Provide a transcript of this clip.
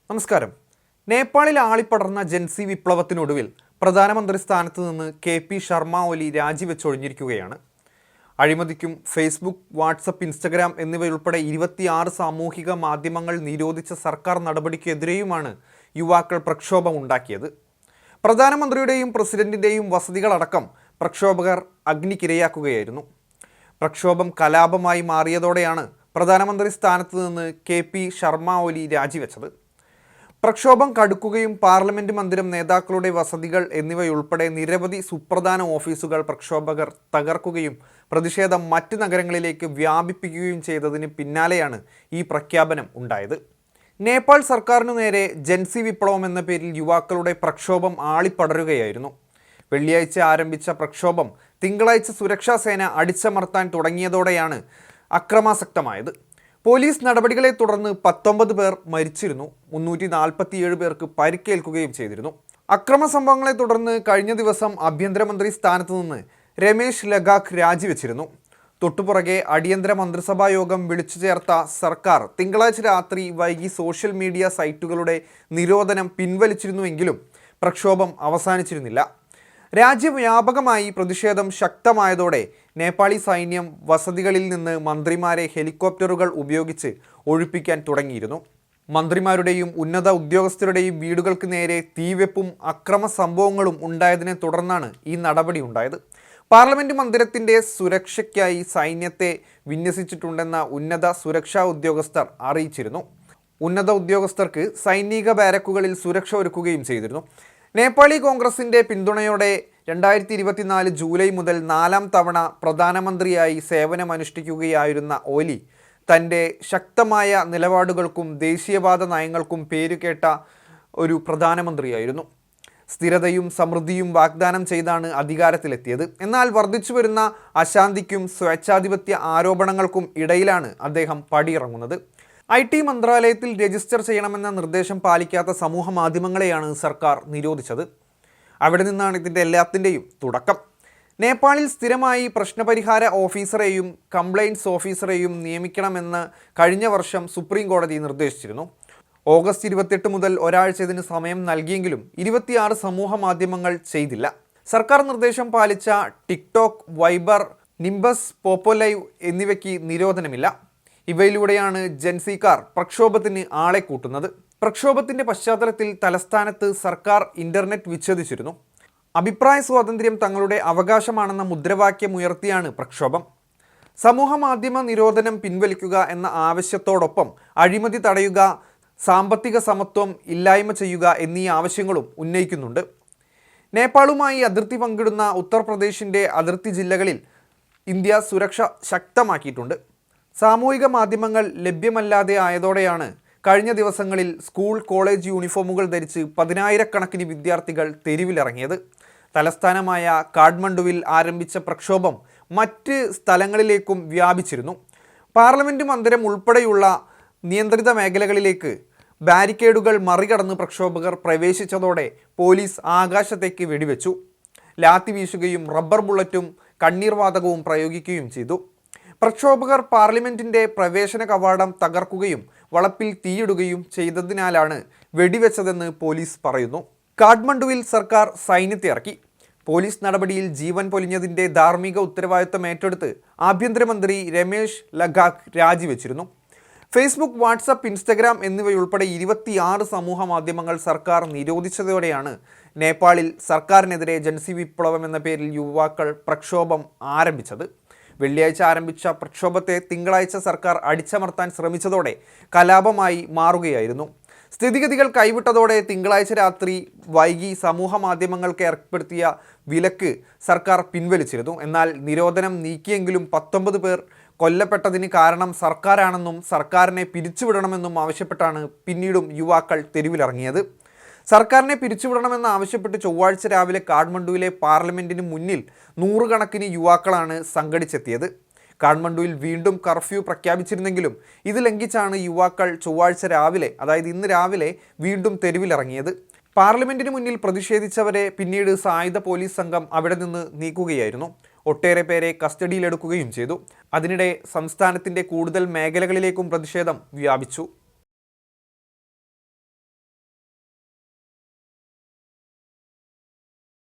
നമസ്കാരം. നേപ്പാളിൽ ആളിപ്പടർന്ന ജൻസി വിപ്ലവത്തിനൊടുവിൽ പ്രധാനമന്ത്രി സ്ഥാനത്ത് നിന്ന് K P. Sharma Oli രാജിവെച്ചൊഴിഞ്ഞിരിക്കുകയാണ്. അഴിമതിക്കും Facebook, WhatsApp, Instagram എന്നിവയുൾപ്പെടെ 26 സാമൂഹിക മാധ്യമങ്ങൾ നിരോധിച്ച സർക്കാർ നടപടിക്കെതിരെയുമാണ് യുവാക്കൾ പ്രക്ഷോഭമുണ്ടാക്കിയത്. പ്രധാനമന്ത്രിയുടെയും പ്രസിഡന്റിൻ്റെയും വസതികളടക്കം പ്രക്ഷോഭകർ അഗ്നിക്കിരയാക്കുകയായിരുന്നു. പ്രക്ഷോഭം കലാപമായി മാറിയതോടെയാണ് പ്രധാനമന്ത്രി സ്ഥാനത്ത് നിന്ന് കെ.പി. ശർമ്മ ഒലി രാജിവെച്ചത്. പ്രക്ഷോഭം കടുക്കുകയും പാർലമെന്റ് മന്ദിരം, നേതാക്കളുടെ വസതികൾ എന്നിവയുൾപ്പെടെ നിരവധി സുപ്രധാന ഓഫീസുകൾ പ്രക്ഷോഭകർ തകർക്കുകയും പ്രതിഷേധം മറ്റ് നഗരങ്ങളിലേക്ക് വ്യാപിപ്പിക്കുകയും ചെയ്തതിന് പിന്നാലെയാണ് ഈ പ്രഖ്യാപനം ഉണ്ടായത്. നേപ്പാൾ സർക്കാരിനു നേരെ ജൻസി വിപ്ലവം എന്ന പേരിൽ യുവാക്കളുടെ പ്രക്ഷോഭം ആളിപ്പടരുകയായിരുന്നു. വെള്ളിയാഴ്ച ആരംഭിച്ച പ്രക്ഷോഭം തിങ്കളാഴ്ച സുരക്ഷാ സേന അടിച്ചമർത്താൻ തുടങ്ങിയതോടെയാണ് അക്രമാസക്തമായത്. പോലീസ് നടപടികളെ തുടർന്ന് 19 പേർ മരിച്ചിരുന്നു, 347 പേർക്ക് പരിക്കേൽക്കുകയും ചെയ്തിരുന്നു. അക്രമ സംഭവങ്ങളെ തുടർന്ന് കഴിഞ്ഞ ദിവസം ആഭ്യന്തരമന്ത്രി സ്ഥാനത്ത് നിന്ന് രമേശ് ലഗാഖ് രാജിവെച്ചിരുന്നു. തൊട്ടുപുറകെ അടിയന്തര മന്ത്രിസഭാ യോഗം വിളിച്ചു ചേർത്ത സർക്കാർ തിങ്കളാഴ്ച രാത്രി വൈകി സോഷ്യൽ മീഡിയ സൈറ്റുകളുടെ നിരോധനം പിൻവലിച്ചിരുന്നുവെങ്കിലും പ്രക്ഷോഭം അവസാനിച്ചിരുന്നില്ല. രാജ്യവ്യാപകമായി പ്രതിഷേധം ശക്തമായതോടെ നേപ്പാളി സൈന്യം വസതികളിൽ നിന്ന് മന്ത്രിമാരെ ഹെലികോപ്റ്ററുകൾ ഉപയോഗിച്ച് ഒഴിപ്പിക്കാൻ തുടങ്ങിയിരുന്നു. മന്ത്രിമാരുടെയും ഉന്നത ഉദ്യോഗസ്ഥരുടെയും വീടുകൾക്ക് നേരെ തീവെപ്പും അക്രമ സംഭവങ്ങളും ഉണ്ടായതിനെ തുടർന്നാണ് ഈ നടപടി ഉണ്ടായത്. പാർലമെന്റ് മന്ദിരത്തിൻ്റെ സുരക്ഷയ്ക്കായി സൈന്യത്തെ വിന്യസിച്ചിട്ടുണ്ടെന്ന ഉന്നത സുരക്ഷാ ഉദ്യോഗസ്ഥർ അറിയിച്ചിരുന്നു. ഉന്നത ഉദ്യോഗസ്ഥർക്ക് സൈനിക ബാരക്കുകളിൽ സുരക്ഷ ഒരുക്കുകയും ചെയ്തിരുന്നു. നേപ്പാളി കോൺഗ്രസിൻ്റെ പിന്തുണയോടെ 2024 ജൂലൈ മുതൽ 4ാം തവണ പ്രധാനമന്ത്രിയായി സേവനമനുഷ്ഠിക്കുകയായിരുന്ന ഓലി തൻ്റെ ശക്തമായ നിലപാടുകൾക്കും ദേശീയവാദ നയങ്ങൾക്കും പേരുകേട്ട ഒരു പ്രധാനമന്ത്രിയായിരുന്നു. സ്ഥിരതയും സമൃദ്ധിയും വാഗ്ദാനം ചെയ്താണ് അധികാരത്തിലെത്തിയത്. എന്നാൽ വർദ്ധിച്ചു വരുന്ന അശാന്തിക്കും സ്വേച്ഛാധിപത്യ ആരോപണങ്ങൾക്കും ഇടയിലാണ് അദ്ദേഹം പടിയിറങ്ങുന്നത്. IT മന്ത്രാലയത്തിൽ രജിസ്റ്റർ ചെയ്യണമെന്ന നിർദ്ദേശം പാലിക്കാത്ത സമൂഹ മാധ്യമങ്ങളെയാണ് സർക്കാർ നിരോധിച്ചത്. അവിടെ നിന്നാണ് ഇതിൻ്റെ എല്ലാത്തിൻ്റെയും തുടക്കം. നേപ്പാളിൽ സ്ഥിരമായി പ്രശ്നപരിഹാര ഓഫീസറെയും കംപ്ലയിൻറ്റ്സ് ഓഫീസറെയും നിയമിക്കണമെന്ന് കഴിഞ്ഞ വർഷം സുപ്രീം കോടതി നിർദ്ദേശിച്ചിരുന്നു. ഓഗസ്റ്റ് 28 മുതൽ ഒരാഴ്ച ഇതിന് സമയം നൽകിയെങ്കിലും 26 സമൂഹ മാധ്യമങ്ങൾ ചെയ്തില്ല. സർക്കാർ നിർദ്ദേശം പാലിച്ച ടിക്ടോക്ക്, വൈബർ, നിംബസ്, പോപ്പോലൈവ് എന്നിവയ്ക്ക് നിരോധനമില്ല. ഇവയിലൂടെയാണ് ജൻസിക്കാർ പ്രക്ഷോഭത്തിന് ആളെ കൂട്ടുന്നത്. പ്രക്ഷോഭത്തിൻ്റെ പശ്ചാത്തലത്തിൽ തലസ്ഥാനത്ത് സർക്കാർ ഇൻ്റർനെറ്റ് വിച്ഛേദിച്ചിരുന്നു. അഭിപ്രായ സ്വാതന്ത്ര്യം തങ്ങളുടെ അവകാശമാണെന്ന മുദ്രാവാക്യം ഉയർത്തിയാണ് പ്രക്ഷോഭം. സമൂഹ മാധ്യമ നിരോധനം പിൻവലിക്കുക എന്ന ആവശ്യത്തോടൊപ്പം അഴിമതി തടയുക, സാമ്പത്തിക സമത്വം ഇല്ലായ്മ ചെയ്യുക എന്നീ ആവശ്യങ്ങളും ഉന്നയിക്കുന്നുണ്ട്. നേപ്പാളുമായി അതിർത്തി പങ്കിടുന്ന ഉത്തർപ്രദേശിൻ്റെ അതിർത്തി ജില്ലകളിൽ ഇന്ത്യ സുരക്ഷ ശക്തമാക്കിയിട്ടുണ്ട്. സാമൂഹിക മാധ്യമങ്ങൾ ലഭ്യമല്ലാതെ ആയതോടെയാണ് കഴിഞ്ഞ ദിവസങ്ങളിൽ സ്കൂൾ, കോളേജ് യൂണിഫോമുകൾ ധരിച്ച് 10,000-കണക്കിന് വിദ്യാർത്ഥികൾ തെരുവിലിറങ്ങിയത്. തലസ്ഥാനമായ കാഠ്മണ്ഡുവിൽ ആരംഭിച്ച പ്രക്ഷോഭം മറ്റ് സ്ഥലങ്ങളിലേക്കും വ്യാപിച്ചിരുന്നു. പാർലമെൻറ്റ് മന്ദിരം ഉൾപ്പെടെയുള്ള നിയന്ത്രിത മേഖലകളിലേക്ക് ബാരിക്കേഡുകൾ മറികടന്ന് പ്രക്ഷോഭകർ പ്രവേശിച്ചതോടെ പോലീസ് ആകാശത്തേക്ക് വെടിവെച്ചു. ലാത്തി വീശുകയും റബ്ബർ ബുള്ളറ്റും കണ്ണീർവാതകവും പ്രയോഗിക്കുകയും ചെയ്തു. പ്രക്ഷോഭകർ പാർലമെൻറ്റിൻ്റെ പ്രവേശന കവാടം തകർക്കുകയും വളപ്പിൽ തീയിടുകയും ചെയ്തതിനാലാണ് വെടിവെച്ചതെന്ന് പോലീസ് പറയുന്നു. കാഠ്മണ്ഡുവിൽ സർക്കാർ സൈന്യത്തെ ഇറക്കി. പോലീസ് നടപടിയിൽ ജീവൻ പൊലിഞ്ഞതിൻ്റെ ധാർമ്മിക ഉത്തരവാദിത്തം ഏറ്റെടുത്ത് ആഭ്യന്തരമന്ത്രി രമേശ് ലഗാഖ് രാജിവെച്ചിരുന്നു. ഫേസ്ബുക്ക്, വാട്സപ്പ്, ഇൻസ്റ്റഗ്രാം എന്നിവയുൾപ്പെടെ 26 സമൂഹ മാധ്യമങ്ങൾ സർക്കാർ നിരോധിച്ചതോടെയാണ് നേപ്പാളിൽ സർക്കാരിനെതിരെ ജൻസി വിപ്ലവം എന്ന പേരിൽ യുവാക്കൾ പ്രക്ഷോഭം ആരംഭിച്ചത്. വെള്ളിയാഴ്ച ആരംഭിച്ച പ്രക്ഷോഭത്തെ തിങ്കളാഴ്ച സർക്കാർ അടിച്ചമർത്താൻ ശ്രമിച്ചതോടെ കലാപമായി മാറുകയായിരുന്നു. സ്ഥിതിഗതികൾ കൈവിട്ടതോടെ തിങ്കളാഴ്ച രാത്രി വൈകി സമൂഹ മാധ്യമങ്ങൾക്ക് ഏർപ്പെടുത്തിയ വിലക്ക് സർക്കാർ പിൻവലിച്ചിരുന്നു. എന്നാൽ നിരോധനം നീക്കിയെങ്കിലും 19 പേർ കൊല്ലപ്പെട്ടതിന് കാരണം സർക്കാരാണെന്നും സർക്കാരിനെ പിരിച്ചുവിടണമെന്നും ആവശ്യപ്പെട്ടാണ് പിന്നീടും യുവാക്കൾ തെരുവിലിറങ്ങിയത്. സർക്കാരിനെ പിരിച്ചുവിടണമെന്ന് ആവശ്യപ്പെട്ട് ചൊവ്വാഴ്ച രാവിലെ കാഠ്മണ്ഡുവിലെ പാർലമെൻറ്റിന് മുന്നിൽ 100 കണക്കിന് യുവാക്കളാണ് സംഘടിച്ചെത്തിയത്. കാഠ്മണ്ഡുവിൽ വീണ്ടും കർഫ്യൂ പ്രഖ്യാപിച്ചിരുന്നെങ്കിലും ഇത് ലംഘിച്ചാണ് യുവാക്കൾ ചൊവ്വാഴ്ച രാവിലെ, അതായത് ഇന്ന് രാവിലെ വീണ്ടും തെരുവിലിറങ്ങിയത്. പാർലമെൻറ്റിന് മുന്നിൽ പ്രതിഷേധിച്ചവരെ പിന്നീട് സായുധ പോലീസ് സംഘം അവിടെ നിന്ന് നീക്കുകയായിരുന്നു. ഒട്ടേറെ പേരെ കസ്റ്റഡിയിലെടുക്കുകയും ചെയ്തു. അതിനിടെ സംസ്ഥാനത്തിൻ്റെ കൂടുതൽ മേഖലകളിലേക്കും പ്രതിഷേധം വ്യാപിച്ചു.